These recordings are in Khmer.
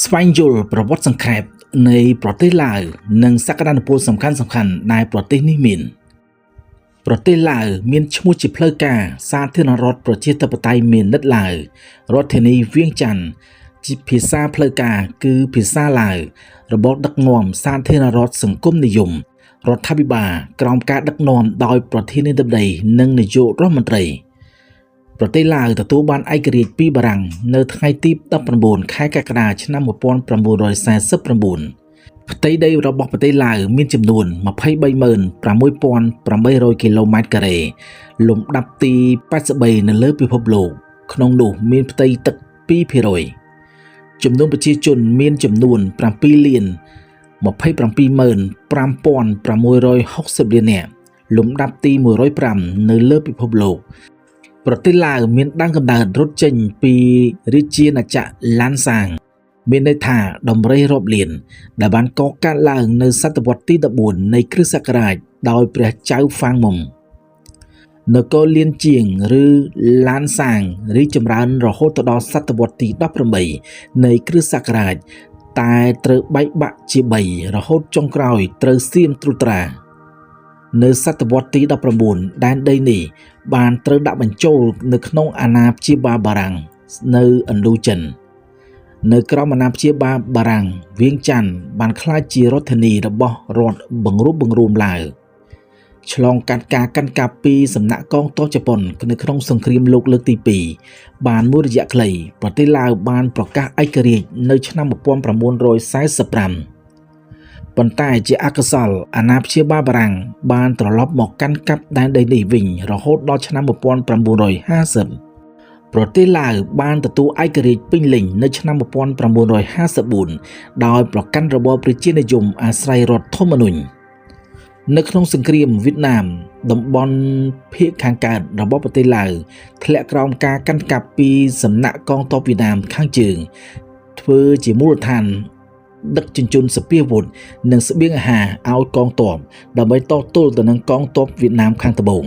ស្វែងយល់ប្រវត្តិសង្ខេបនៃប្រទេសឡាវនិងសក្តានុពលសំខាន់ៗដែលប្រទេសនេះមានប្រទេសឡាវមានឈ្មោះជាផ្លូវការសាធារណរដ្ឋប្រជាធិបតេយ្យមាននិតឡាវរដ្ឋធានីវៀងច័ន្ទជាភាសាផ្លូវការគឺភាសាឡាវរបបដឹកនាំសាធារណរដ្ឋសង្គមនិយមរដ្ឋាភិបាលក្រោមការដឹកនាំដោយប្រធានាធិបតីនិងនាយករដ្ឋមន្ត្រីប្រទេសឡាវទទួលបានឯករាជ្យពីបារាំងនៅថ្ងៃទី19ខែកក្កដាឆ្នាំ1949ផ្ទៃដីរបស់ប្រទេសឡាវមានចំនួន 236,800 គីឡូម៉ែត្រការ៉េលំដាប់ទី83នៅលើពិភពលោកក្នុងនោះមានផ្ទៃទឹក 2% ចំនួនប្រជាជនមានចំនួន 7,275,660 លាននាក់លំដាប់ទី105នៅលើពិភពលោកប្រទេសឡាវមានដើមកំណើតរត់ចេញពីរាជាណាចក្រឡានសាងមានន័យថាដំរីរាប់លានដែលបានកកើតឡើងនៅសតវត្សទី14នៃគ្រិស្តសករាជដោយព្រះចៅហ្វាងមុំនគរលៀនជាងឬឡានសាងរីកចម្រើនរហូតដល់សតវត្សទី18នៃគ្រិស្តសករាជតែត្រូវបែកបាក់ជា3រហូតចុងក្រោយត្រូវសៀមត្រួតត្រានៅសតវត្សទី19ដែនដីនេះបានត្រូវដាក់បញ្ចូលនៅក្នុងអាណាព្យាបាលបារាំងនៅឥណ្ឌូចិននៅក្រោមអាណាព្យាបាលបារាំងវៀងច័ន្ទបានក្លាយជារដ្ឋធានីរបស់រដ្ឋបង្រួបបង្រួមឡាវឆ្លងកាត់ការកាន់កាប់ពីសំណាក់កងទ័ពជប៉ុននៅក្នុងសង្គ្រាមលោកលើកទី2បានមួយរយៈខ្លីប្រទេសឡាវបានប្រកាសឯករាជ្យនៅឆ្នាំ1945ប៉ុន្តែជាអកុសលអាណាព្យាបាលបារាំងបានត្រឡប់មកកាន់កាប់ដែនដីនេះវិញរហូតដល់ឆ្នាំ1950ប្រទេសឡាវបានទទួលឯករាជ្យពេញលេញនៅឆ្នាំ1954ដោយប្រកាន់របបប្រជានិយមអាស្រ័យរដ្ឋធម្មនុញ្ញនៅក្នុងសង្គ្រាមវៀតណាមតំបន់ភាគខាងកើតរបស់ប្រទេសឡាវធ្លាក់ក្រោមការកាន់កាប់ពីសំណាក់កងទ័ពវៀតណាមខាងជើងធ្វើជាមូលដ្ឋានដឹកជញ្ជូនសព្វាវុធនិងស្បៀងអាហារឲ្យកងទ័ពដើម្បីតទល់ទៅនឹងកងទ័ពវៀតណាមខាងត្បូង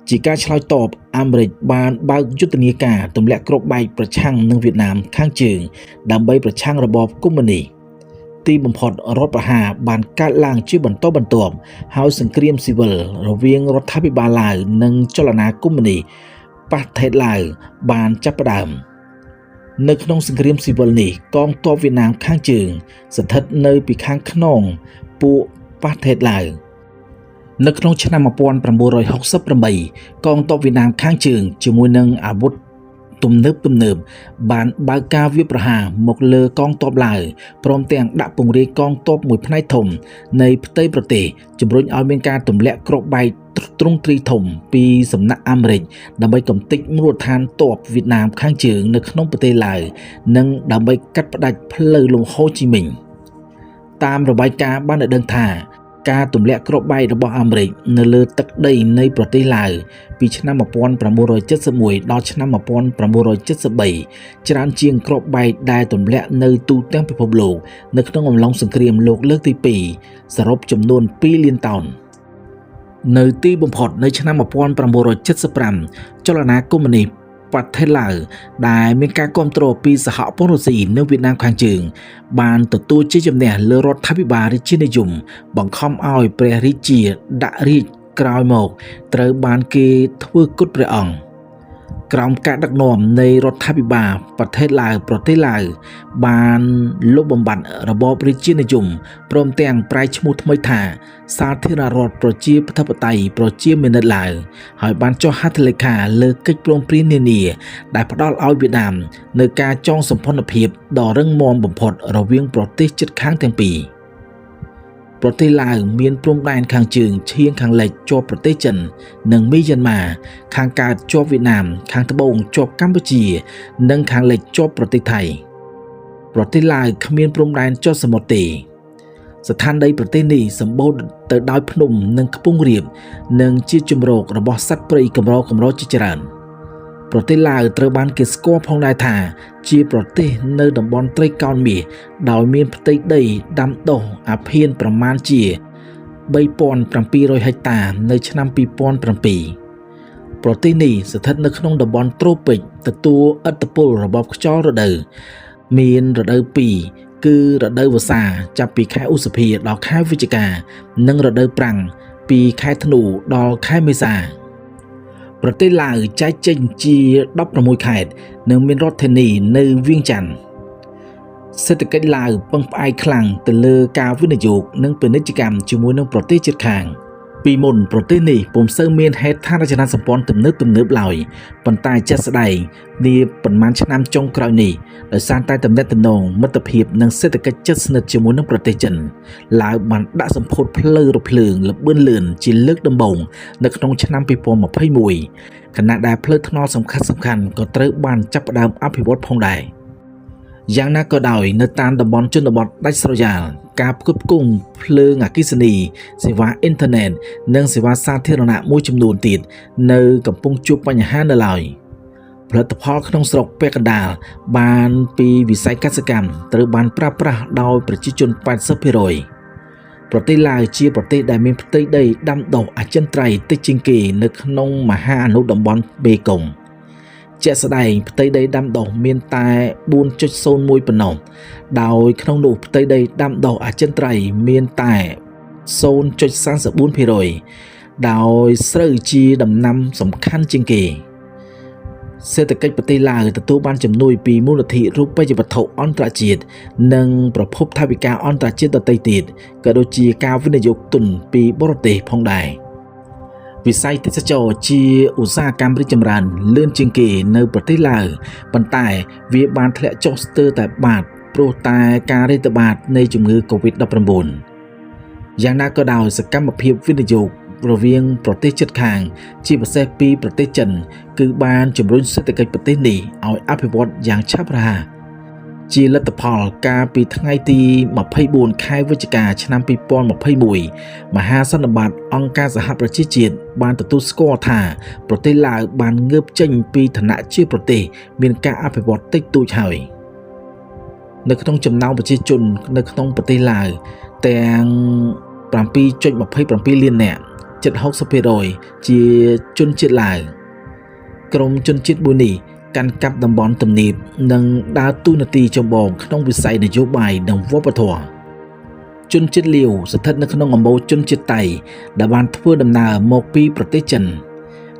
ជាការឆ្លើយតបអាមេរិកបានបើកយុទ្ធនាការទម្លាក់គ្រាប់បែកប្រឆាំងនឹងវៀតណាមខាងជើងដើម្បីប្រឆាំងរបបកុម្មុយនីសទីបំផុតរដ្ឋប្រហារបានកើតឡើងជាបន្តបន្ទាប់ហើយសង្គ្រាមស៊ីវិលរវាងរដ្ឋាភិបាលឡាវនិងចលនាកុម្មុយនីសប៉ាថេតឡាវបានចាប់ផ្ដើមនៅក្នុងសង្គ្រាមស៊ីវិលនេះកងទ័ពវៀតណាមខាងជើងស្ថិតនៅពីខាងខ្នងពួកប៉ាថេតឡាវនៅក្នុងឆ្នាំ1968កងទ័ពវៀតណាមខាងជើងជាមួយនឹងអាវុធទំនើបបានបើកការវាយប្រហារមកលើកងទ័ពឡាវព្រមទាំងដាក់ពង្រាយកងទ័ពមួយផ្នែកធំនៃផ្ទៃប្រទេសជំរុញឲ្យមានការទម្លាក់គ្រាប់បែកទ្រង់ទ្រីធំពីសំណាក់អាមេរិកដើម្បីកំទេចមូលដ្ឋានទ័ពវៀតណាមខាងជើងនៅក្នុងប្រទេសឡាវនិងដើម្បីកាត់ផ្តាច់ផ្លូវលំហូជីមិញតាមរបាយការណ៍បានដឹងថាការទម្លាក់គ្រាប់បែករបស់អាមេរិកនៅលើទឹកដីនៃប្រទេសឡាវពីឆ្នាំ1971ដល់ឆ្នាំ1973ច្រើនជាងគ្រាប់បែកដែលទម្លាក់នៅទូទាំងពិភពលោកនៅក្នុងអំឡុងសង្គ្រាមលោកលើកទី2សរុបចំនួន2លានតោននៅទីបំផុតនៅឆ្នាំ1975ចលនាកុម្មុយនីសប្រទេសឡាវដែលមានការគាំទ្រពីសហព័ន្ធរុស្ស៊ីនិងវៀតណាមខាងជើងបានទទួលជ័យជំនះលើរដ្ឋាភិបាលរាជានិយមបង្ខំឲ្យព្រះរាជាដាក់រាជក្រោយមកត្រូវបានគេធ្វើគុតព្រះអង្គក្រោមការដឹកនាំនៃរដ្ឋាភិបាលប្រទេសឡាវបានលុបបំបាត់របបរាជានិយមព្រមទាំងប្រែឈ្មោះថ្មីថាសាធារណរដ្ឋប្រជាធិបតេយ្យប្រជាមានិតឡាវហើយបានចុះហត្ថលេខាលើកិច្ចព្រមព្រៀងនានាដែលផ្ដល់ឲ្យវៀតណាមនៅការចងសម្ព័ន្ធភាពដ៏រឹងមាំបំផុតរវាងប្រទេសជិតខាងទាំងពីរប្រទេសឡាវមានព្រំដែនខាងជើងឈៀងខាងលិចជាប់ប្រទេសចិននិងមីយ៉ាន់ម៉ាខាងកើតជាប់វៀតណាមខាងត្បូងជាប់កម្ពុជានិងខាងលិចជាប់ប្រទេសថៃប្រទេសឡាវគ្មានព្រំដែនចុះសមុទ្រទេស្ថានដីប្រទេសនេះសម្បូរទៅដោយភ្នំនិងខ្ពង់រាបនិងជាជម្រករបស់សត្វព្រៃកម្រជាច្រើនប្រទេសឡាវត្រូវបានគេស្គាល់ផងដែរថាជាប្រទេសនៅតំបន់ត្រីកោណមាសដោយមានផ្ទៃដីដាំដុះអាភៀនប្រមាណជា 3,700 ហិកតានៅឆ្នាំ2007ប្រទេសនេះស្ថិតនៅក្នុងតំបន់ត្រូពិកទទួលឥទ្ធិពលរបស់ខ្យល់រដូវ មានរដូវ2គឺរដូវវស្សាចាប់ពីខែឧសភាដល់ខែវិច្ឆិកានិងរដូវប្រាំងពីខែធ្នូដល់ខែមេសាប្រទេសឡាវចែកចេញជា16ខេត្តនិងមានរដ្ឋធានីនៅវៀងច័ន្ទសេដ្ឋកិច្ចឡាវពឹងផ្អែកខ្លាំងទៅលើការវិនិយោគនិងពាណិជ្ជកម្មជាមួយនឹងប្រទេសជិតខាងពីមុនប្រទេសនេះពុំសូវមានហេដ្ឋារចនាសម្ព័ន្ធទំនើបឡើយប៉ុន្តែជាក់ស្ដែងនាប៉ុន្មានឆ្នាំចុងក្រោយនេះដោយសារតែទំនាក់ទំនងមិត្តភាពនិងសេដ្ឋកិច្ចជិតស្និទ្ធជាមួយនឹងប្រទេសចិនឡាវបានដាក់សម្ពោធផ្លូវរថភ្លើងលបឿនលឿនជាលើកដំបូងនៅក្នុងឆ្នាំ2021ខណៈដែលផ្លូវថ្នល់សំខាន់ៗក៏ត្រូវបានចាប់ផ្ដើមអភិវឌ្ឍផងដែរយ៉ាងណាក៏ដោយនៅតាមតំបន់ជនបទដាច់ស្រយាលការផ្គត់ផ្គង់ភ្លើងអគ្គិសនីសេវាអ៊ីនធឺណិតនិងសេវាសាធារណៈមួយចំនួនទៀតនៅកំពុងជួបបញ្ហានៅឡើយផលិតផលក្នុងស្រុកពាក់កណ្ដាលបានពីវិស័យកសិកម្មត្រូវបានប្រើប្រាស់ដោយប្រជាជន 80% ប្រទេសឡាវជាប្រទេសដែលមានផ្ទៃដីដាំដុះអចិន្ត្រៃយ៍តិចជាងគេនៅក្នុងមហាអនុតំបន់មេគង្គជាក់ស្ដែងផ្ទៃដីដាំដុះមានតែ 4.01 ប៉ុណ្ណោះដោយក្នុងនោះផ្ទៃដីដាំដុះអចិន្ត្រៃយ៍មានតែ 0.34% ដោយស្រូវជាដំណាំសំខាន់ជាងគេសេដ្ឋកិច្ចប្រទេសឡាវទទួលបានជំនួយពីមូលនិធិរូបិយវត្ថុអន្តរជាតិនិងប្រភពថវិកាអន្តរជាតិដទៃទៀតក៏ដូចជាការវិនិយោគទុនពីបរទេសផងដែរវិស័យទេសចរជាឧស្សាហកម្មរីកចម្រើនលឿនជាងគេនៅប្រទេសឡាវប៉ុន្តែវាបានធ្លាក់ចុះស្ទើរតែបាត់ព្រោះតែការរាតត្បាតនៃជំងឺ COVID-19 យ៉ាងណាក៏ដោយសកម្មភាពវិនិយោគរវាងប្រទេសជិតខាងជាពិសេសពីប្រទេសចិនគឺបានជំរុញសេដ្ឋកិច្ចប្រទេសនេះឲ្យអភិវឌ្ឍយ៉ាងឆាប់រហ័សជាលទ្ធផលកាលពីថ្ងៃទី24ខែវិច្ឆិកាឆ្នាំ2021មហាសន្និបាតអង្គការសហប្រជាជាតិបានទទួលស្គាល់ថាប្រទេសឡាវបានងើបចេញពីឋានៈជាប្រទេសមានការអភិវឌ្ឍតិចតួចហើយនៅក្នុងចំណោមប្រជាជននៅក្នុងប្រទេសឡាវទាំង 7.27 លាននាក់ជិត 60% ជាជនជាតិឡាវក្រុមជនជាតិមួយនេះកាន់កាប់តំបន់ទំនាបនិងដើរតួនាទីចម្បងក្នុងវិស័យនយោបាយនិងវប្បធម៌ជនជាតិលាវស្ថិតនៅក្នុងអំបូរជនជាតិតៃដែលបានធ្វើដំណើរមកពីប្រទេសចិន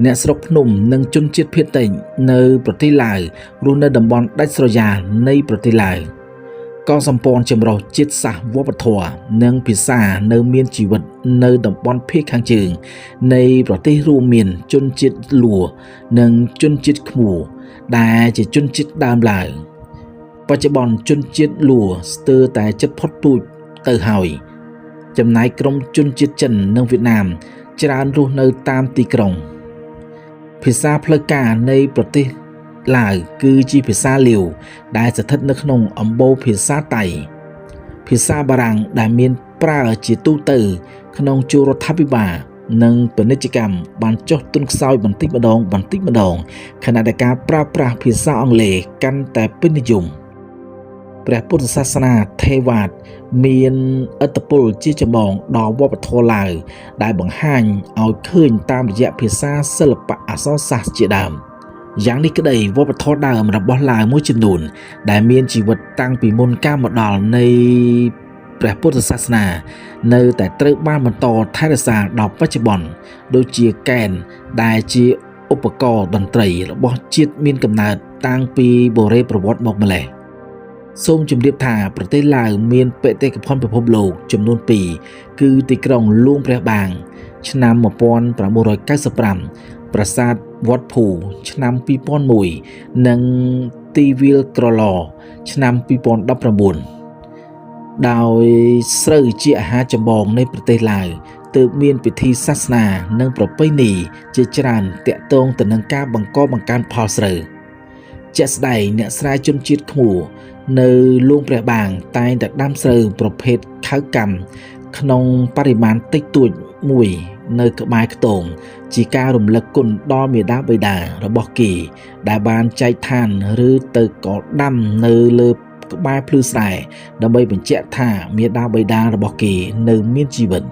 អ្នកស្រុកភ្នំនិងជនជាតិភាគតិចនៅប្រទេសឡាវរស់នៅតំបន់ដាច់ស្រយាលនៃប្រទេសឡាវក៏សម្ព័ន្ធចម្រុះជាតិសាសន៍វប្បធម៌និងភាសានៅមានជីវិតនៅតំបន់ភាគខាងជើងនៃប្រទេសរួមមានជនជាតិលួនិងជនជាតិឃ្មួដែលជាជនជាតិដើមឡាវបច្ចុប្បន្នជនជាតិលួស្ទើរតែជិតផុតពូជទៅហើយចំណែកក្រុមជនជាតិចិននិងវៀតណាមច្រើនរស់នៅតាមទីក្រុងភាសាផ្លូវការនៃប្រទេសឡាវគឺជាភាសាលាវដែលស្ថិតនៅក្នុងអំបូរភាសាតៃភាសាបារាំងដែលមានប្រើជាទូទៅក្នុងជួររដ្ឋាភិបាលនិងពាណិជ្ជកម្មបានចុះទន់ខ្សោយបន្តិចម្ដងខណៈដែលការប្រើប្រាស់ភាសាអង់គ្លេសកាន់តែពេញនិយមព្រះពុទ្ធសាសនាថេរវាទមានឥទ្ធិពលជាចម្បងដល់វប្បធម៌ឡាវដែលបង្ហាញឲ្យឃើញតាមរយៈភាសាសិល្បៈអក្សរសាស្ត្រជាដើមយ៉ាងនេះក្តីវប្បធម៌ដើមរបស់ឡាវមួយចំនួនដែលមានជីវិតតាំងពីមុនការមកដល់នៃព្រះពុទ្ធសាសនានៅតែត្រូវបានបន្តថែរក្សាដល់បច្ចុប្បន្នដូចជាកែនដែលជាឧបករណ៍តន្ត្រីរបស់ជាតិមានកំណើតតាំងពីបុរេប្រវត្តិមកម្ល៉េះសូមជម្រាបថាប្រទេសឡាវមានបេតិកភណ្ឌពិភពលោកចំនួន2គឺទីក្រុងលួងព្រះបាងឆ្នាំ1995ប្រាសាទវត្តភូឆ្នាំ2001និងទីវាលក្រឡឆ្នាំ2019ដោយស្រូវជាអាហារចម្បងនៃប្រទេសឡាវទើបមានពិធីសាសនានិងប្រពៃណីជាច្រើនទាក់ទងទៅនឹងការបង្កើនផលស្រូវជាក់ស្ដែងអ្នកស្រែជនជាតិឃ្មួនៅលួងព្រះបាងតែងតែដាំស្រូវប្រភេទខៅកម្មក្នុងបរិមាណតិចតួចមួយនៅក្បែរខ្ទមជាការរំលឹកគុណដល់មាតាបិតារបស់គេដែលបានចែកឋានឬទៅក៏ដាំនៅលើក្បែរភ្លឺស្រែដើម្បីបញ្ជាក់ថាមាតាបិតារបស់គេនៅមានជីវិត